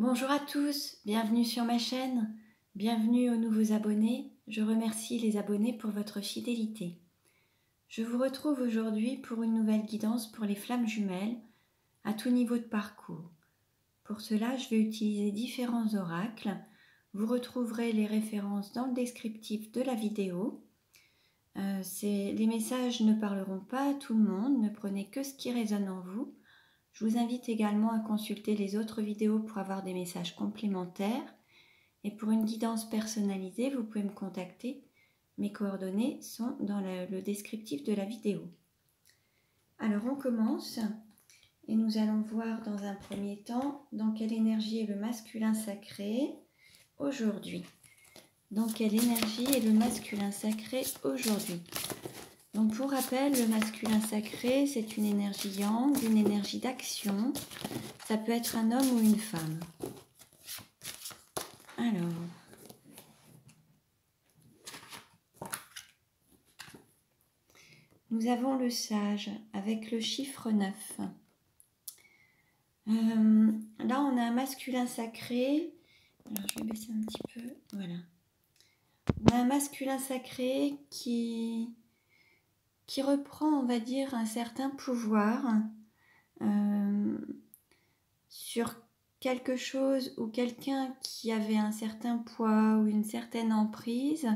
Bonjour à tous, bienvenue sur ma chaîne, bienvenue aux nouveaux abonnés. Je remercie les abonnés pour votre fidélité. Je vous retrouve aujourd'hui pour une nouvelle guidance pour les flammes jumelles à tout niveau de parcours. Pour cela, je vais utiliser différents oracles. Vous retrouverez les références dans le descriptif de la vidéo. Les messages ne parleront pas à tout le monde, ne prenez que ce qui résonne en vous. Je vous invite également à consulter les autres vidéos pour avoir des messages complémentaires. Et pour une guidance personnalisée, vous pouvez me contacter. Mes coordonnées sont dans le descriptif de la vidéo. Alors on commence et nous allons voir dans un premier temps dans quelle énergie est le masculin sacré aujourd'hui. Dans quelle énergie est le masculin sacré aujourd'hui? Donc pour rappel, le masculin sacré, c'est une énergie yang, une énergie d'action. Ça peut être un homme ou une femme. Alors, nous avons le sage avec le chiffre 9. Là, on a un masculin sacré. Alors, je vais baisser un petit peu. Voilà. On a un masculin sacré qui reprend, on va dire, un certain pouvoir sur quelque chose ou quelqu'un qui avait un certain poids ou une certaine emprise.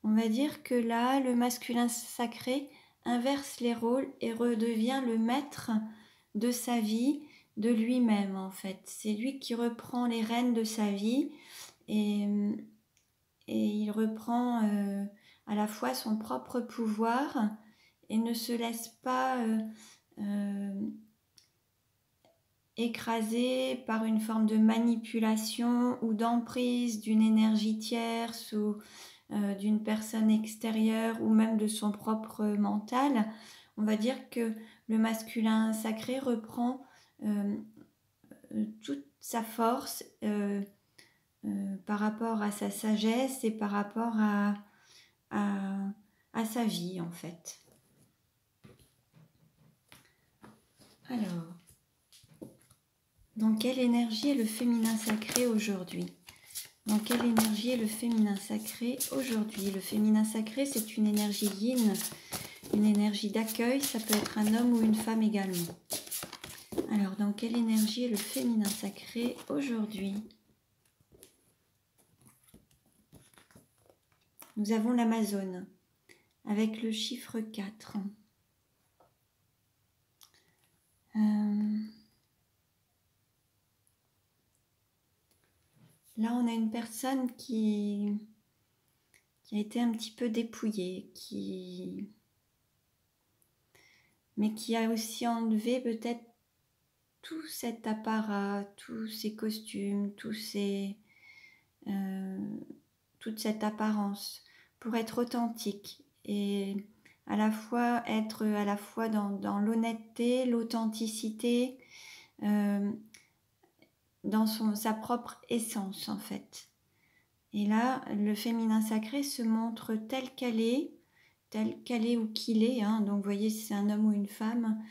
On va dire que là, le masculin sacré inverse les rôles et redevient le maître de sa vie, de lui-même en fait. C'est lui qui reprend les rênes de sa vie et il reprend à la fois son propre pouvoir et ne se laisse pas écraser par une forme de manipulation ou d'emprise d'une énergie tierce ou d'une personne extérieure ou même de son propre mental. On va dire que le masculin sacré reprend toute sa force par rapport à sa sagesse et par rapport à sa vie en fait. Alors, dans quelle énergie est le féminin sacré aujourd'hui? Dans quelle énergie est le féminin sacré aujourd'hui? Le féminin sacré, c'est une énergie yin, une énergie d'accueil. Ça peut être un homme ou une femme également. Alors, dans quelle énergie est le féminin sacré aujourd'hui? Nous avons l'Amazone avec le chiffre 4. Là, on a une personne qui a été un petit peu dépouillée, mais qui a aussi enlevé peut-être tout cet apparat, tous ces costumes, toute cette apparence pour être authentique et à la fois être dans l'honnêteté, l'authenticité, dans sa propre essence en fait. Et là, le féminin sacré se montre tel qu'elle est ou qu'il est, hein. Donc vous voyez si c'est un homme ou une femme,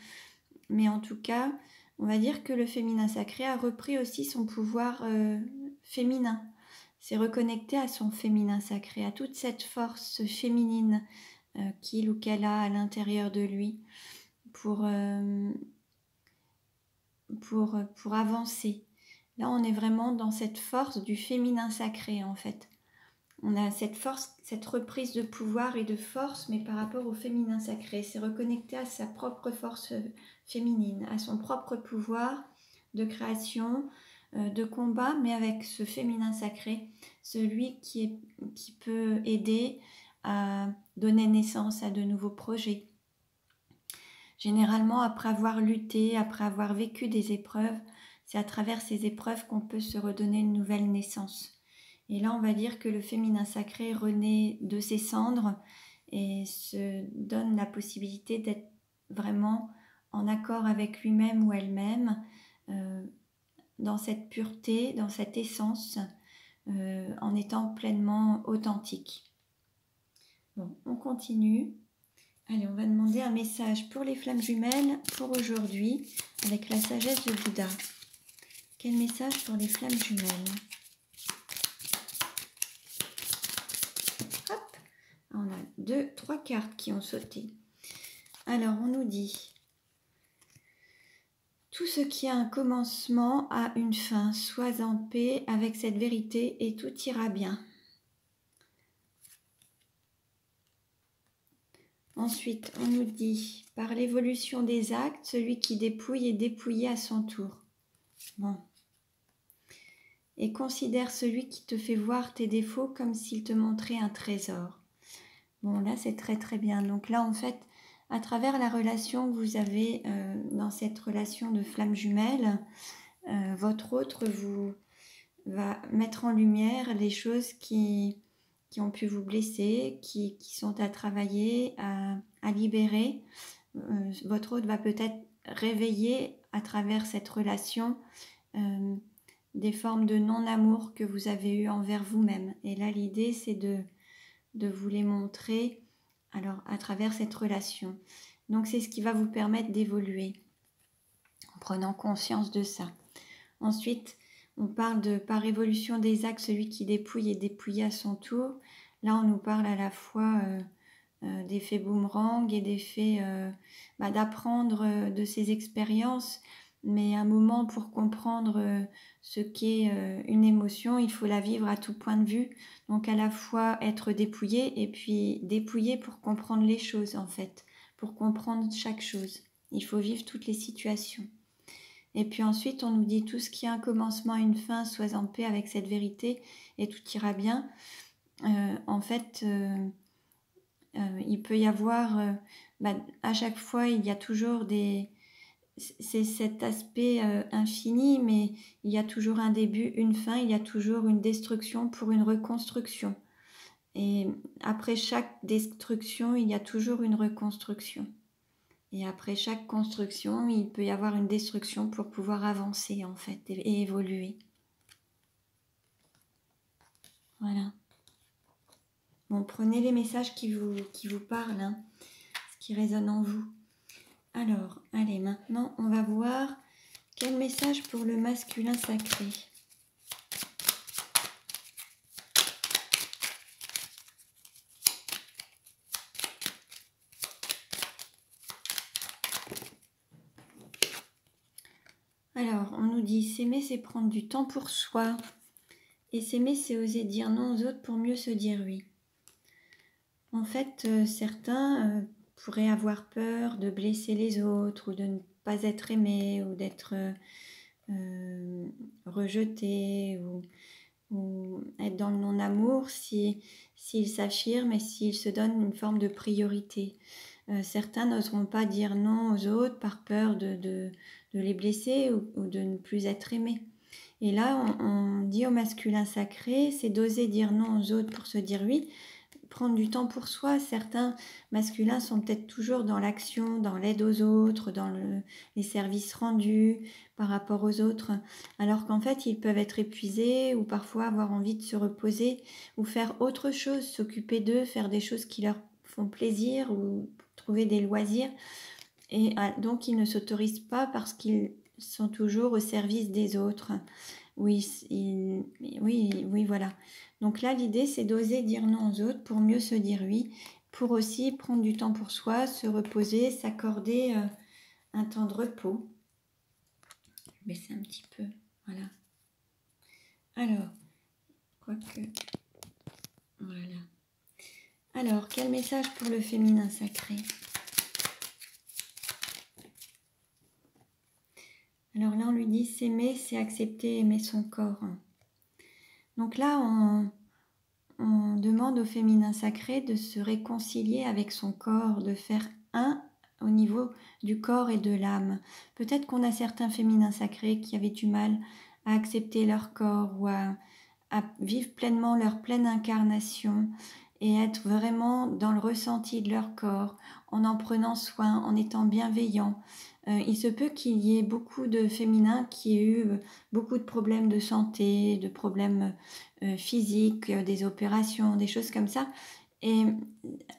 mais en tout cas, on va dire que le féminin sacré a repris aussi son pouvoir féminin. C'est reconnecté à son féminin sacré, à toute cette force féminine qu'il ou qu'elle a à l'intérieur de lui pour avancer. Là, on est vraiment dans cette force du féminin sacré, en fait. On a cette force, cette reprise de pouvoir et de force, mais par rapport au féminin sacré. C'est reconnecté à sa propre force féminine, à son propre pouvoir de création, de combat, mais avec ce féminin sacré, celui qui peut aider à donner naissance à de nouveaux projets. Généralement, après avoir lutté, après avoir vécu des épreuves, c'est à travers ces épreuves qu'on peut se redonner une nouvelle naissance. Et là, on va dire que le féminin sacré renaît de ses cendres et se donne la possibilité d'être vraiment en accord avec lui-même ou elle-même, dans cette pureté, dans cette essence, en étant pleinement authentique. Bon, on continue. Allez, on va demander un message pour les flammes jumelles pour aujourd'hui avec la sagesse de Bouddha. Quel message pour les flammes jumelles? Hop, on a 3 cartes qui ont sauté. Alors, on nous dit... Tout ce qui a un commencement a une fin. Sois en paix avec cette vérité et tout ira bien. Ensuite, on nous dit, par l'évolution des actes, celui qui dépouille est dépouillé à son tour. Bon. Et considère celui qui te fait voir tes défauts comme s'il te montrait un trésor. Bon, là, c'est très très bien. Donc là, en fait, à travers la relation que vous avez dans cette relation de flamme jumelle, votre autre va mettre en lumière les choses qui ont pu vous blesser, qui sont à travailler, à libérer. Votre autre va peut-être réveiller à travers cette relation des formes de non-amour que vous avez eues envers vous-même. Et là, l'idée, c'est de vous les montrer alors, à travers cette relation. Donc, c'est ce qui va vous permettre d'évoluer en prenant conscience de ça. Ensuite, on parle de par évolution des actes, celui qui dépouille est dépouillé à son tour. Là, on nous parle à la fois d'effet boomerang et d'effet d'apprendre de ses expériences. Mais un moment pour comprendre ce qu'est une émotion, il faut la vivre à tout point de vue. Donc à la fois être dépouillé et puis dépouillé pour comprendre les choses en fait, pour comprendre chaque chose. Il faut vivre toutes les situations. Et puis ensuite, on nous dit tout ce qui a un commencement et une fin, sois en paix avec cette vérité et tout ira bien. En fait, il peut y avoir, à chaque fois, il y a toujours c'est cet aspect infini, mais il y a toujours un début, une fin, il y a toujours une destruction pour une reconstruction. Et après chaque destruction, il y a toujours une reconstruction. Et après chaque construction, il peut y avoir une destruction pour pouvoir avancer en fait et évoluer. Voilà. Bon, prenez les messages qui vous parlent, hein, ce qui résonne en vous. Alors, allez, maintenant, on va voir quel message pour le masculin sacré. Alors, on nous dit s'aimer, c'est prendre du temps pour soi. Et s'aimer, c'est oser dire non aux autres pour mieux se dire oui. En fait, certains pourraient avoir peur de blesser les autres ou de ne pas être aimés ou d'être rejetés ou être dans le non-amour s'ils s'affirment et s'ils se donnent une forme de priorité. Certains n'oseront pas dire non aux autres par peur de les blesser ou de ne plus être aimés. Et là, on dit au masculin sacré, c'est d'oser dire non aux autres pour se dire oui, prendre du temps pour soi. Certains masculins sont peut-être toujours dans l'action, dans l'aide aux autres, dans les services rendus par rapport aux autres, alors qu'en fait, ils peuvent être épuisés ou parfois avoir envie de se reposer ou faire autre chose, s'occuper d'eux, faire des choses qui leur font plaisir ou trouver des loisirs. Et donc, ils ne s'autorisent pas parce qu'ils sont toujours au service des autres. Oui, voilà. Donc là, l'idée, c'est d'oser dire non aux autres pour mieux se dire oui, pour aussi prendre du temps pour soi, se reposer, s'accorder un temps de repos. Je vais baisser un petit peu, voilà. Alors, quoique, voilà. Alors, quel message pour le féminin sacré ? Alors là, on lui dit s'aimer, c'est accepter, aimer son corps. Donc là, on demande au féminin sacré de se réconcilier avec son corps, de faire un au niveau du corps et de l'âme. Peut-être qu'on a certains féminins sacrés qui avaient du mal à accepter leur corps ou à vivre pleinement leur pleine incarnation et être vraiment dans le ressenti de leur corps, en prenant soin, en étant bienveillant. Il se peut qu'il y ait beaucoup de féminins qui aient eu beaucoup de problèmes de santé, de problèmes physiques, des opérations, des choses comme ça. Et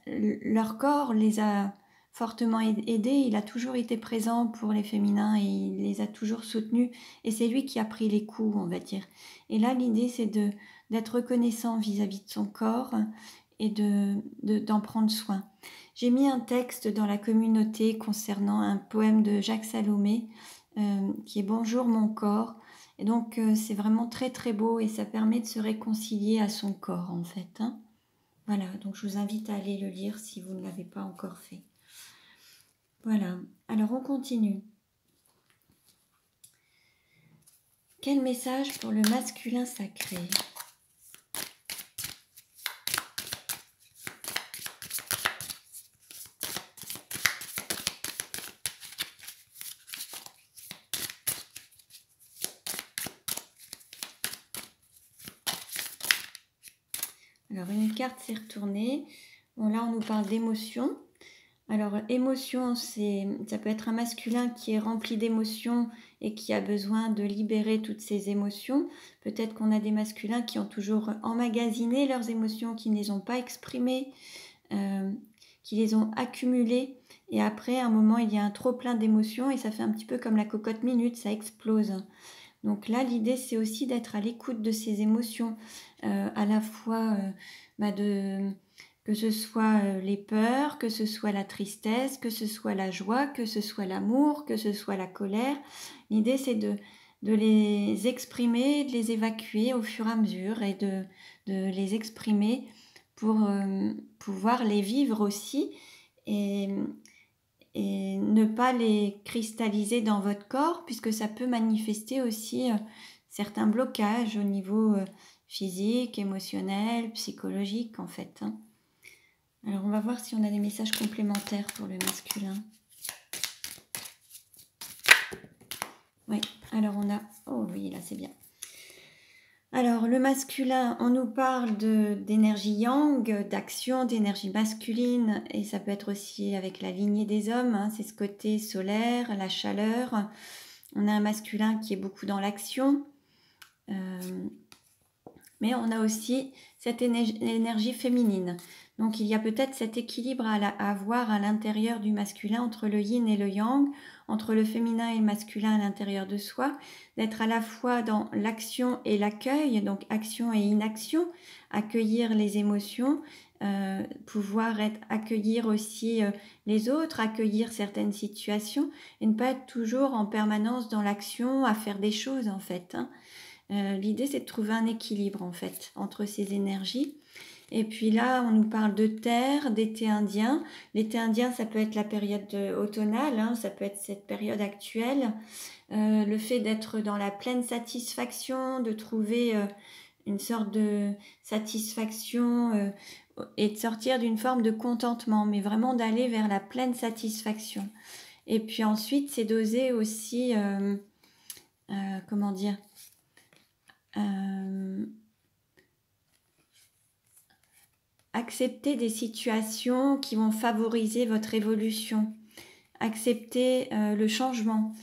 leur corps les a fortement aidé, il a toujours été présent pour les féminins et il les a toujours soutenus. Et c'est lui qui a pris les coups, on va dire. Et là, l'idée, c'est d'être reconnaissant vis-à-vis de son corps et d'en prendre soin. J'ai mis un texte dans la communauté concernant un poème de Jacques Salomé qui est Bonjour mon corps. Et donc c'est vraiment très très beau et ça permet de se réconcilier à son corps en fait. Hein. Voilà, donc je vous invite à aller le lire si vous ne l'avez pas encore fait. Voilà, alors on continue. Quel message pour le masculin sacré ? Alors, une carte s'est retournée. Bon, là, on nous parle d'émotion. Alors, émotion, ça peut être un masculin qui est rempli d'émotions et qui a besoin de libérer toutes ses émotions. Peut-être qu'on a des masculins qui ont toujours emmagasiné leurs émotions, qui ne les ont pas exprimées, qui les ont accumulées. Et après, à un moment, il y a un trop-plein d'émotions et ça fait un petit peu comme la cocotte minute, ça explose. Donc là, l'idée, c'est aussi d'être à l'écoute de ces émotions, à la fois que ce soit les peurs, que ce soit la tristesse, que ce soit la joie, que ce soit l'amour, que ce soit la colère. L'idée, c'est de les exprimer, de les évacuer au fur et à mesure et de les exprimer pour pouvoir les vivre aussi et ne pas les cristalliser dans votre corps puisque ça peut manifester aussi certains blocages au niveau physique, émotionnel, psychologique en fait. Hein. Alors on va voir si on a des messages complémentaires pour le masculin. Oui, alors on a... Oh oui, là c'est bien. Alors le masculin, on nous parle d'énergie yang, d'action, d'énergie masculine, et ça peut être aussi avec la lignée des hommes, hein, c'est ce côté solaire, la chaleur. On a un masculin qui est beaucoup dans l'action, mais on a aussi cette énergie féminine. Donc il y a peut-être cet équilibre à avoir à l'intérieur du masculin entre le yin et le yang, entre le féminin et le masculin à l'intérieur de soi, d'être à la fois dans l'action et l'accueil, donc action et inaction, accueillir les émotions, pouvoir accueillir aussi les autres, accueillir certaines situations et ne pas être toujours en permanence dans l'action à faire des choses en fait. Hein. L'idée c'est de trouver un équilibre en fait entre ces énergies. Et puis là, on nous parle de terre, d'été indien. L'été indien, ça peut être la période automnale, hein, ça peut être cette période actuelle. Le fait d'être dans la pleine satisfaction, de trouver une sorte de satisfaction et de sortir d'une forme de contentement, mais vraiment d'aller vers la pleine satisfaction. Et puis ensuite, c'est d'oser aussi, comment dire, accepter des situations qui vont favoriser votre évolution, accepter le changement,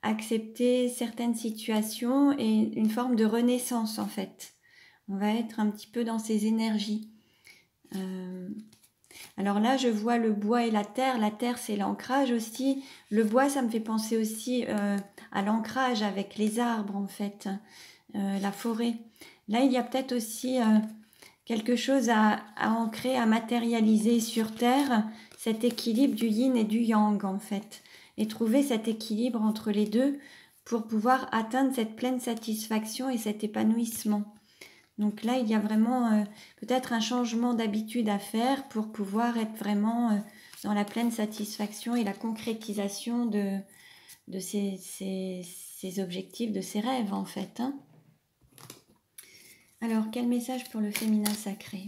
accepter certaines situations et une forme de renaissance en fait. On va être un petit peu dans ces énergies. Alors là, je vois le bois et la terre. La terre, c'est l'ancrage aussi. Le bois, ça me fait penser aussi à l'ancrage avec les arbres en fait, la forêt. Là, il y a peut-être aussi... quelque chose à ancrer, à matérialiser sur Terre, cet équilibre du yin et du yang en fait. Et trouver cet équilibre entre les deux pour pouvoir atteindre cette pleine satisfaction et cet épanouissement. Donc là, il y a vraiment peut-être un changement d'habitude à faire pour pouvoir être vraiment dans la pleine satisfaction et la concrétisation de ces objectifs, de ces rêves en fait. Hein. Alors, quel message pour le féminin sacré ?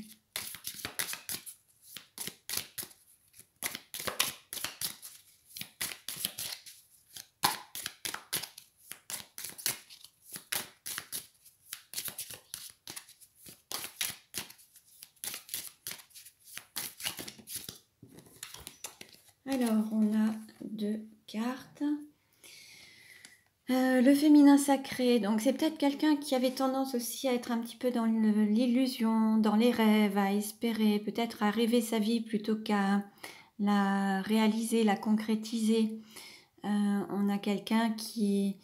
Alors, on a 2 cartes. Le féminin sacré, donc c'est peut-être quelqu'un qui avait tendance aussi à être un petit peu dans l'illusion, dans les rêves, à espérer, peut-être à rêver sa vie plutôt qu'à la réaliser, la concrétiser. On a quelqu'un qui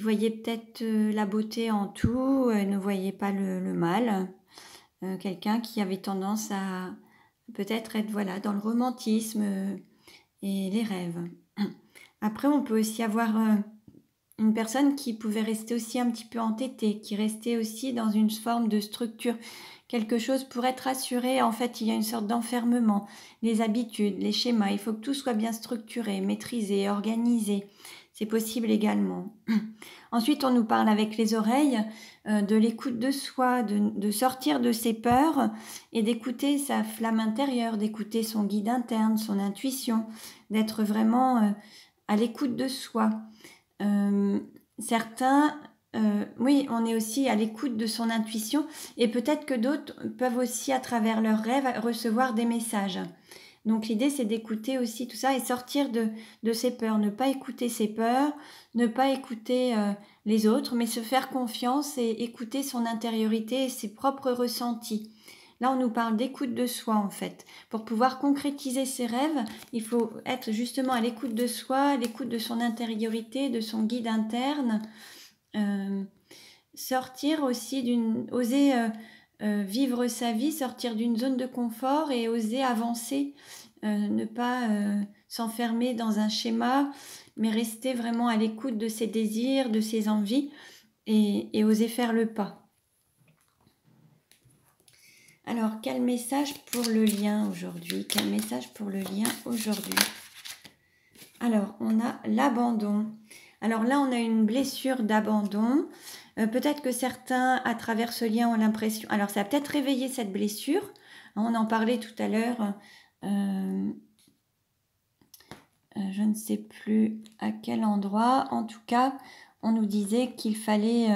voyait peut-être la beauté en tout, ne voyait pas le mal. Quelqu'un qui avait tendance à peut-être être voilà, dans le romantisme et les rêves. Après, on peut aussi avoir une personne qui pouvait rester aussi un petit peu entêtée, qui restait aussi dans une forme de structure. Quelque chose pour être assuré, en fait, il y a une sorte d'enfermement. Les habitudes, les schémas, il faut que tout soit bien structuré, maîtrisé, organisé. C'est possible également. Ensuite, on nous parle avec les oreilles de l'écoute de soi, de sortir de ses peurs et d'écouter sa flamme intérieure, d'écouter son guide interne, son intuition, d'être vraiment à l'écoute de soi. Certains, oui, on est aussi à l'écoute de son intuition et peut-être que d'autres peuvent aussi, à travers leurs rêves, recevoir des messages. Donc l'idée, c'est d'écouter aussi tout ça et sortir de ses peurs, ne pas écouter ses peurs, ne pas écouter les autres, mais se faire confiance et écouter son intériorité et ses propres ressentis. Là, on nous parle d'écoute de soi, en fait. Pour pouvoir concrétiser ses rêves, il faut être justement à l'écoute de soi, à l'écoute de son intériorité, de son guide interne. Sortir aussi oser vivre sa vie, sortir d'une zone de confort et oser avancer, ne pas s'enfermer dans un schéma, mais rester vraiment à l'écoute de ses désirs, de ses envies et oser faire le pas. Alors, quel message pour le lien aujourd'hui? Quel message pour le lien aujourd'hui? Alors, on a l'abandon. Alors là, on a une blessure d'abandon. Peut-être que certains, à travers ce lien, ont l'impression... Alors, ça a peut-être réveillé cette blessure. On en parlait tout à l'heure. Je ne sais plus à quel endroit. En tout cas, on nous disait qu'il fallait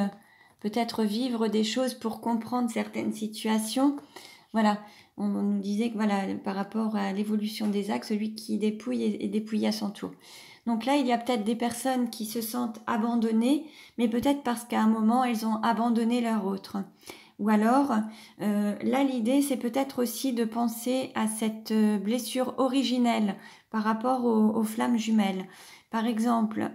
peut-être vivre des choses pour comprendre certaines situations. Voilà, on nous disait que voilà, par rapport à l'évolution des actes, celui qui dépouille est dépouillé à son tour. Donc là, il y a peut-être des personnes qui se sentent abandonnées, mais peut-être parce qu'à un moment, elles ont abandonné leur autre. Ou alors, là, l'idée, c'est peut-être aussi de penser à cette blessure originelle par rapport aux flammes jumelles. Par exemple,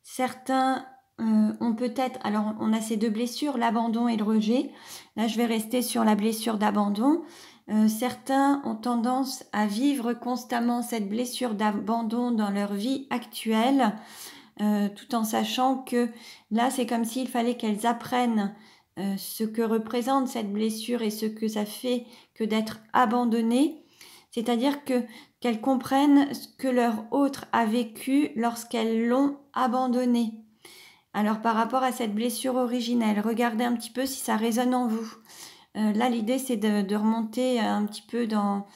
certains ont peut-être... Alors, on a ces deux blessures, l'abandon et le rejet. Là, je vais rester sur la blessure d'abandon. Certains ont tendance à vivre constamment cette blessure d'abandon dans leur vie actuelle, tout en sachant que là, c'est comme s'il fallait qu'elles apprennent ce que représente cette blessure et ce que ça fait que d'être abandonnées. C'est-à-dire qu'elles comprennent ce que leur autre a vécu lorsqu'elles l'ont abandonné. Alors, par rapport à cette blessure originelle, regardez un petit peu si ça résonne en vous. Là, l'idée, c'est de remonter un petit peu dans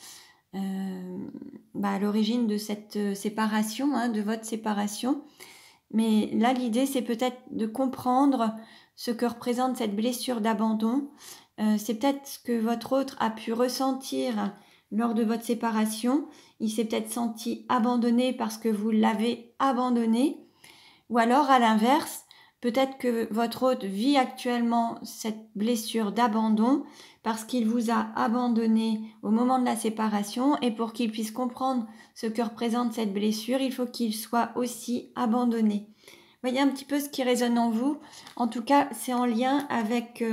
l'origine de cette séparation, de votre séparation. Mais là, l'idée, c'est peut-être de comprendre ce que représente cette blessure d'abandon. C'est peut-être ce que votre autre a pu ressentir lors de votre séparation. Il s'est peut-être senti abandonné parce que vous l'avez abandonné. Ou alors, à l'inverse, peut-être que votre hôte vit actuellement cette blessure d'abandon parce qu'il vous a abandonné au moment de la séparation et pour qu'il puisse comprendre ce que représente cette blessure, il faut qu'il soit aussi abandonné. Voyez un petit peu ce qui résonne en vous. En tout cas, c'est en lien avec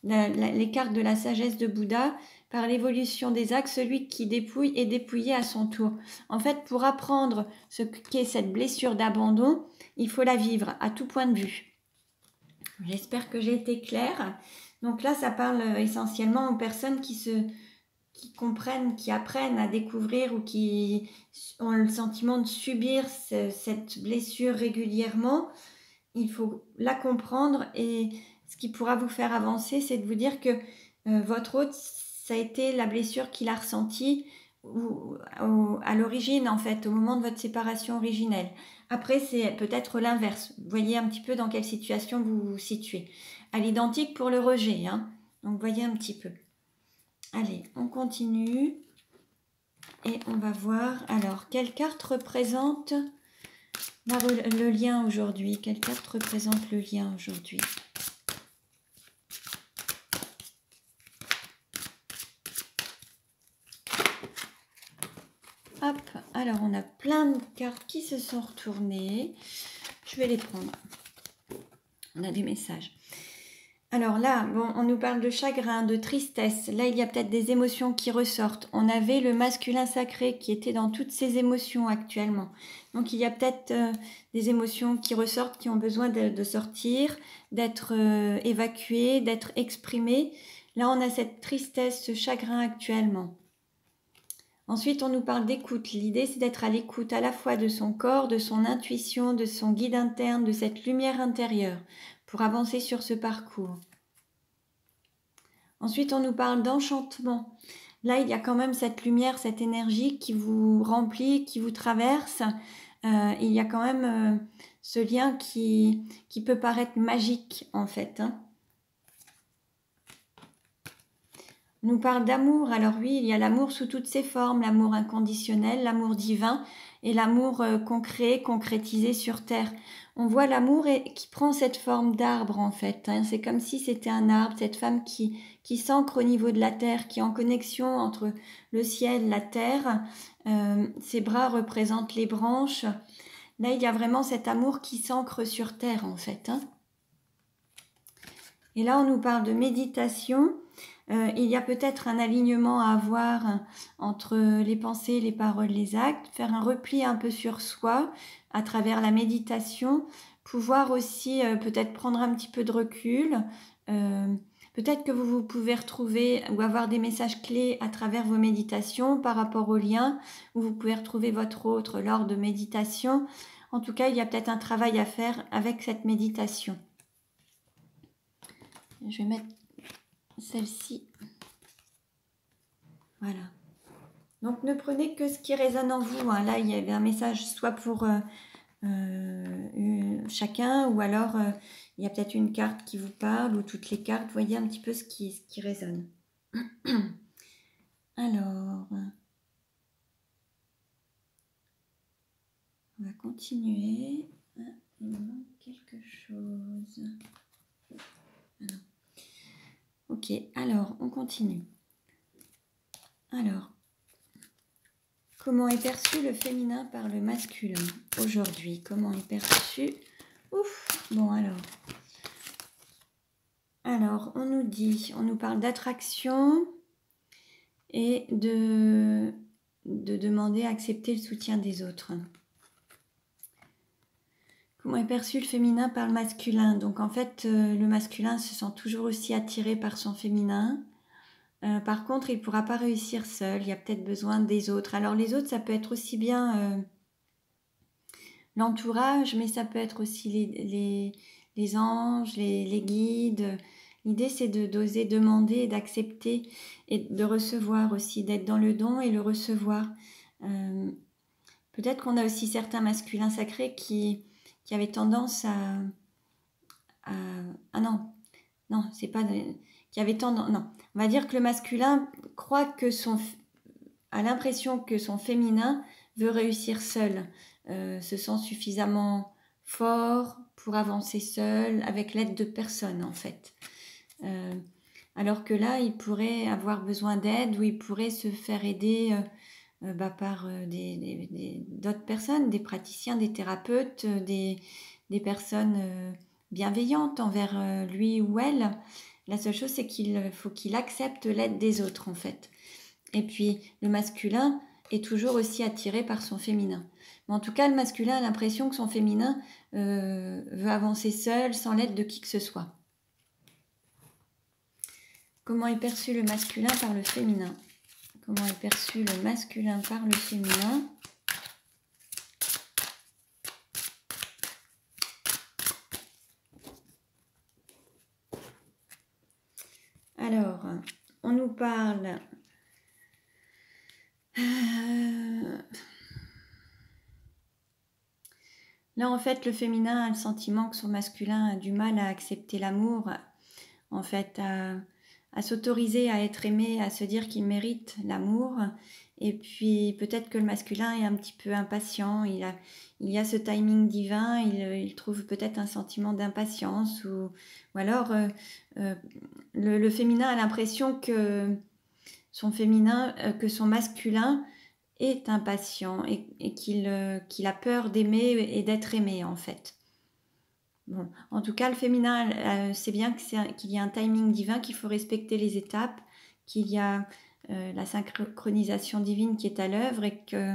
les cartes de la sagesse de Bouddha. Par l'évolution des actes, celui qui dépouille est dépouillé à son tour. En fait, pour apprendre ce qu'est cette blessure d'abandon, il faut la vivre à tout point de vue. J'espère que j'ai été claire. Donc là, ça parle essentiellement aux personnes qui comprennent, qui apprennent à découvrir ou qui ont le sentiment de subir cette blessure régulièrement. Il faut la comprendre et ce qui pourra vous faire avancer, c'est de vous dire que votre hôte, ça a été la blessure qu'il a ressentie à l'origine, en fait, au moment de votre séparation originelle. Après, c'est peut-être l'inverse. Vous voyez un petit peu dans quelle situation vous vous situez. À l'identique pour le rejet, Donc, voyez un petit peu. Allez, on continue. Et on va voir, alors, quelle carte représente le lien aujourd'hui? Quelle carte représente le lien aujourd'hui? Alors, on a plein de cartes qui se sont retournées. Je vais les prendre. On a des messages. Alors là, bon, on nous parle de chagrin, de tristesse. Là, il y a peut-être des émotions qui ressortent. On avait le masculin sacré qui était dans toutes ces émotions actuellement. Donc, il y a peut-être des émotions qui ressortent, qui ont besoin de sortir, d'être évacuées, d'être exprimées. Là, on a cette tristesse, ce chagrin actuellement. Ensuite, on nous parle d'écoute. L'idée, c'est d'être à l'écoute à la fois de son corps, de son intuition, de son guide interne, de cette lumière intérieure pour avancer sur ce parcours. Ensuite, on nous parle d'enchantement. Là, il y a quand même cette lumière, cette énergie qui vous remplit, qui vous traverse. Il y a quand même ce lien qui peut paraître magique, en fait. On nous parle d'amour. Alors oui, il y a l'amour sous toutes ses formes, l'amour inconditionnel, l'amour divin et l'amour concret, concrétisé sur Terre. On voit l'amour qui prend cette forme d'arbre en fait. C'est comme si c'était un arbre, cette femme qui s'ancre au niveau de la Terre, qui est en connexion entre le ciel, la Terre. Ses bras représentent les branches. Là, il y a vraiment cet amour qui s'ancre sur Terre en fait. Et là, on nous parle de méditation. Il y a peut-être un alignement à avoir entre les pensées, les paroles, les actes, faire un repli un peu sur soi à travers la méditation, pouvoir aussi peut-être prendre un petit peu de recul, peut-être que vous pouvez retrouver ou avoir des messages clés à travers vos méditations par rapport aux liens, où vous pouvez retrouver votre autre lors de méditation. En tout cas, il y a peut-être un travail à faire avec cette méditation. Je vais mettre celle-ci. Voilà. Donc, ne prenez que ce qui résonne en vous. Là, il y avait un message soit pour chacun, ou alors il y a peut-être une carte qui vous parle, ou toutes les cartes. Voyez un petit peu ce qui résonne. Alors, on va continuer. Il me manque quelque chose. Alors. Ok, alors, on continue. Alors, comment est perçu le féminin par le masculin aujourd'hui? Comment est perçu? Ouf. Bon, alors, on nous dit, on nous parle d'attraction et de demander à accepter le soutien des autres. Comment est perçu le féminin par le masculin? Donc, en fait, le masculin se sent toujours aussi attiré par son féminin. Par contre, il ne pourra pas réussir seul. Il y a peut-être besoin des autres. Alors, les autres, ça peut être aussi bien l'entourage, mais ça peut être aussi les anges, les guides. L'idée, c'est d'oser demander, d'accepter et de recevoir aussi, d'être dans le don et le recevoir. Peut-être qu'on a aussi certains masculins sacrés qui avaient tendance ah non, c'est pas... qui avait tendance... Non, on va dire que le masculin croit que a l'impression que son féminin veut réussir seul, se sent suffisamment fort pour avancer seul, avec l'aide de personne en fait. Alors que là, il pourrait avoir besoin d'aide, ou il pourrait se faire aider par d'autres personnes, des praticiens, des thérapeutes, des personnes bienveillantes envers lui ou elle. La seule chose, c'est qu'il faut qu'il accepte l'aide des autres en fait. Et puis, le masculin est toujours aussi attiré par son féminin. Mais en tout cas, le masculin a l'impression que son féminin veut avancer seul, sans l'aide de qui que ce soit. Comment est perçu le masculin par le féminin? Comment est perçu le masculin par le féminin? Alors, on nous parle... Là, en fait, le féminin a le sentiment que son masculin a du mal à accepter l'amour, en fait, à s'autoriser à être aimé, à se dire qu'il mérite l'amour. Et puis, peut-être que le masculin est un petit peu impatient, il y a ce timing divin, il trouve peut-être un sentiment d'impatience, ou alors le féminin a l'impression que son masculin est impatient et qu'il a peur d'aimer et d'être aimé en fait. Bon, en tout cas, le féminin, c'est bien qu'il y a un timing divin, qu'il faut respecter les étapes, qu'il y a la synchronisation divine qui est à l'œuvre et que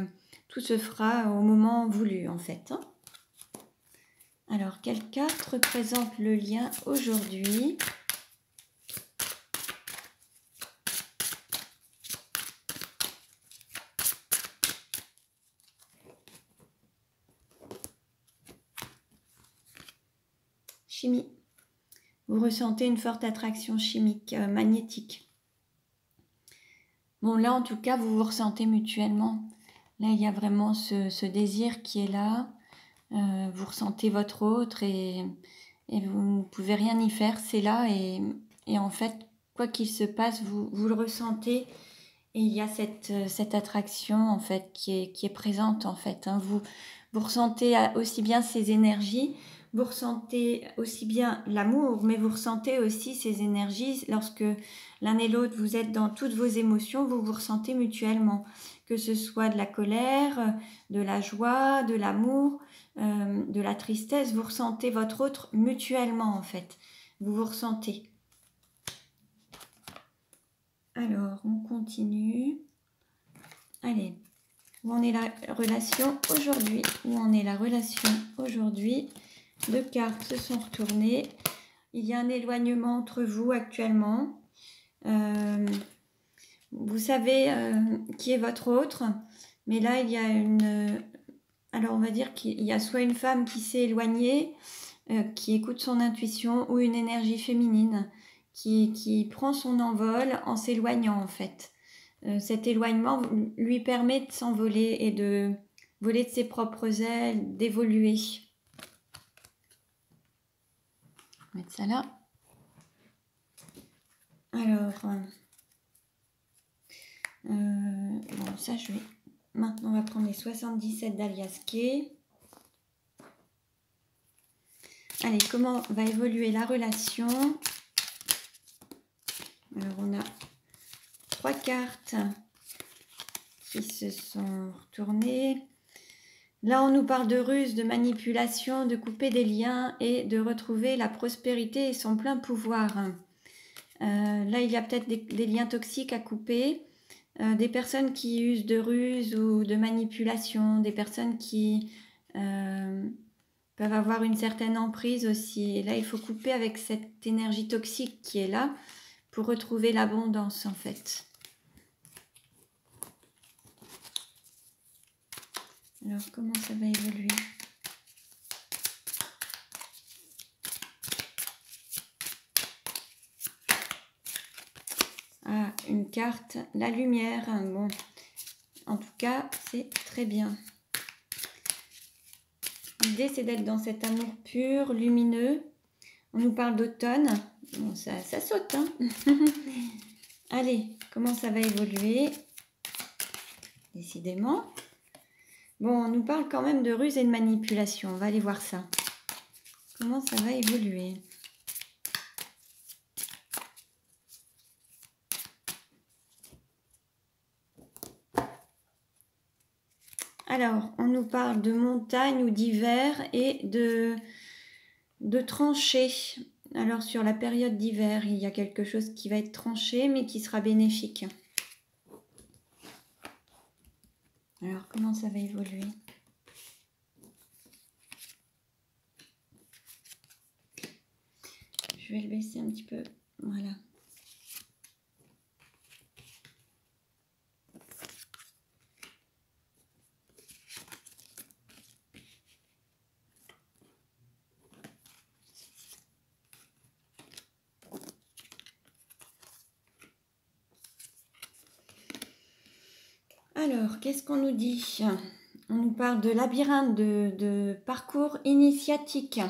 tout se fera au moment voulu en fait. Hein. Alors, quelle carte représente le lien aujourd'hui ? Chimie. Vous ressentez une forte attraction chimique, magnétique. Bon, là, en tout cas, vous vous ressentez mutuellement. Là, il y a vraiment ce désir qui est là. Vous ressentez votre autre et vous ne pouvez rien y faire. C'est là et en fait, quoi qu'il se passe, vous le ressentez. Et il y a cette attraction, en fait, qui est présente, en fait. Hein. Vous ressentez aussi bien ces énergies, vous ressentez aussi bien l'amour, mais vous ressentez aussi ces énergies lorsque l'un et l'autre, vous êtes dans toutes vos émotions, vous vous ressentez mutuellement. Que ce soit de la colère, de la joie, de l'amour, de la tristesse, vous ressentez votre autre mutuellement, en fait. Vous vous ressentez. Alors, on continue. Allez, où en est la relation aujourd'hui? Où en est la relation aujourd'hui? 2 cartes se sont retournées. Il y a un éloignement entre vous actuellement. Vous savez qui est votre autre, mais là, il y a une... alors, on va dire qu'il y a soit une femme qui s'est éloignée, qui écoute son intuition, ou une énergie féminine qui prend son envol en s'éloignant, en fait. Cet éloignement lui permet de s'envoler et de voler de ses propres ailes, d'évoluer. On va mettre ça là. Alors, bon, ça je vais... Maintenant, on va prendre les 77 d'Alias Kay. Allez, comment va évoluer la relation? Alors, on a 3 cartes qui se sont retournées. Là, on nous parle de ruse, de manipulation, de couper des liens et de retrouver la prospérité et son plein pouvoir. Là, il y a peut-être des liens toxiques à couper, des personnes qui usent de ruse ou de manipulation, des personnes qui peuvent avoir une certaine emprise aussi. Et là, il faut couper avec cette énergie toxique qui est là pour retrouver l'abondance, en fait. Alors, comment ça va évoluer? Ah, une carte, la lumière. Bon, en tout cas, c'est très bien. L'idée, c'est d'être dans cet amour pur, lumineux. On nous parle d'automne. Bon, ça saute, hein. Allez, comment ça va évoluer? Décidément. Bon, on nous parle quand même de ruse et de manipulation. On va aller voir ça. Comment ça va évoluer? Alors, on nous parle de montagne ou d'hiver et de tranchées. Alors, sur la période d'hiver, il y a quelque chose qui va être tranché, mais qui sera bénéfique. Alors, comment ça va évoluer? Je vais le baisser un petit peu. Voilà. Alors, qu'est-ce qu'on nous dit? On nous parle de labyrinthe, de parcours initiatique.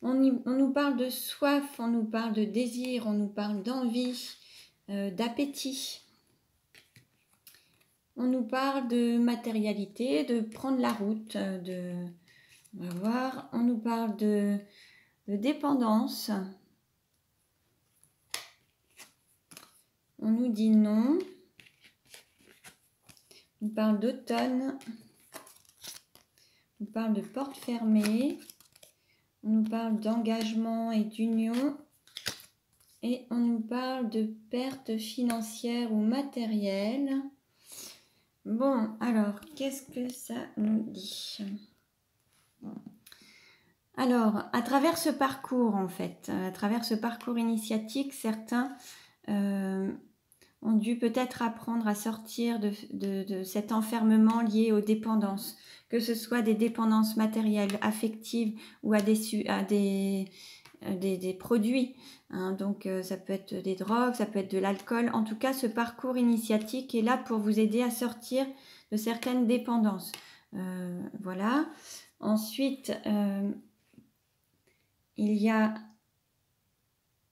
On nous parle de soif, on nous parle de désir, on nous parle d'envie, d'appétit. On nous parle de matérialité, de prendre la route, on va voir. On nous parle de dépendance. On nous dit non. On nous parle d'automne. On nous parle de porte fermée. On nous parle d'engagement et d'union. Et on nous parle de perte financière ou matérielle. Bon, alors, qu'est-ce que ça nous dit? Alors, à travers ce parcours, en fait, à travers ce parcours initiatique, certains ont dû peut-être apprendre à sortir de cet enfermement lié aux dépendances, que ce soit des dépendances matérielles, affectives ou à des produits. Hein. Donc, ça peut être des drogues, ça peut être de l'alcool. En tout cas, ce parcours initiatique est là pour vous aider à sortir de certaines dépendances. Voilà. Ensuite, il y a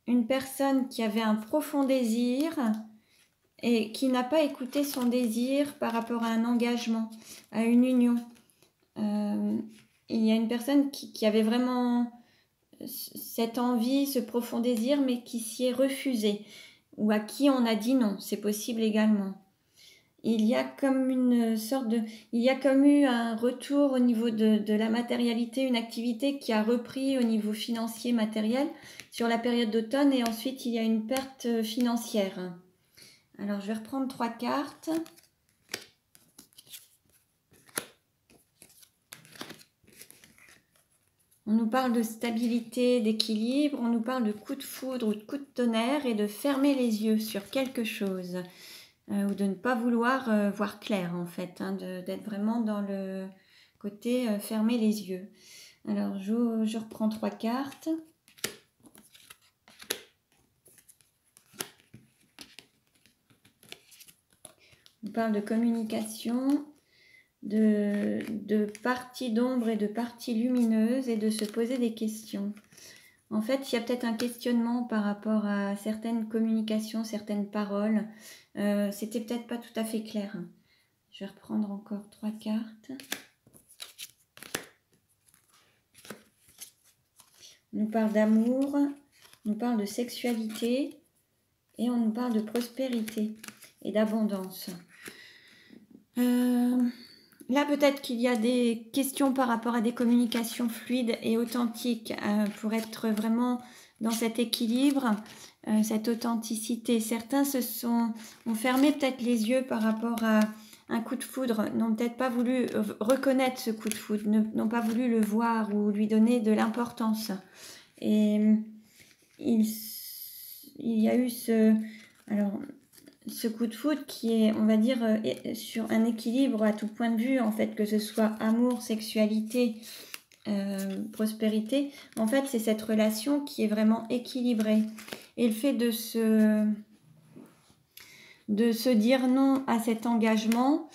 une personne qui avait un profond désir et qui n'a pas écouté son désir par rapport à un engagement, à une union. Il y a une personne qui avait vraiment cette envie, ce profond désir, mais qui s'y est refusée, ou à qui on a dit non, c'est possible également. Il y a comme une sorte de... Il y a comme eu un retour au niveau de la matérialité, une activité qui a repris au niveau financier, matériel, sur la période d'automne, et ensuite il y a une perte financière. Alors, je vais reprendre 3 cartes. On nous parle de stabilité, d'équilibre, on nous parle de coup de foudre ou de coup de tonnerre et de fermer les yeux sur quelque chose. Ou de ne pas vouloir voir clair, en fait, hein, d'être vraiment dans le côté fermer les yeux. Alors, je reprends 3 cartes. On parle de communication, de parties d'ombre et de parties lumineuses et de se poser des questions. En fait, il y a peut-être un questionnement par rapport à certaines communications, certaines paroles. C'était peut-être pas tout à fait clair. Je vais reprendre encore 3 cartes. On nous parle d'amour, on nous parle de sexualité et on nous parle de prospérité et d'abondance. Là, peut-être qu'il y a des questions par rapport à des communications fluides et authentiques pour être vraiment dans cet équilibre, cette authenticité. Certains ont fermé peut-être les yeux par rapport à un coup de foudre, n'ont peut-être pas voulu reconnaître ce coup de foudre, n'ont pas voulu le voir ou lui donner de l'importance. Et il y a eu ce coup de foudre qui est, on va dire, sur un équilibre à tout point de vue, en fait, que ce soit amour, sexualité, prospérité. En fait, c'est cette relation qui est vraiment équilibrée. Et le fait de se dire non à cet engagement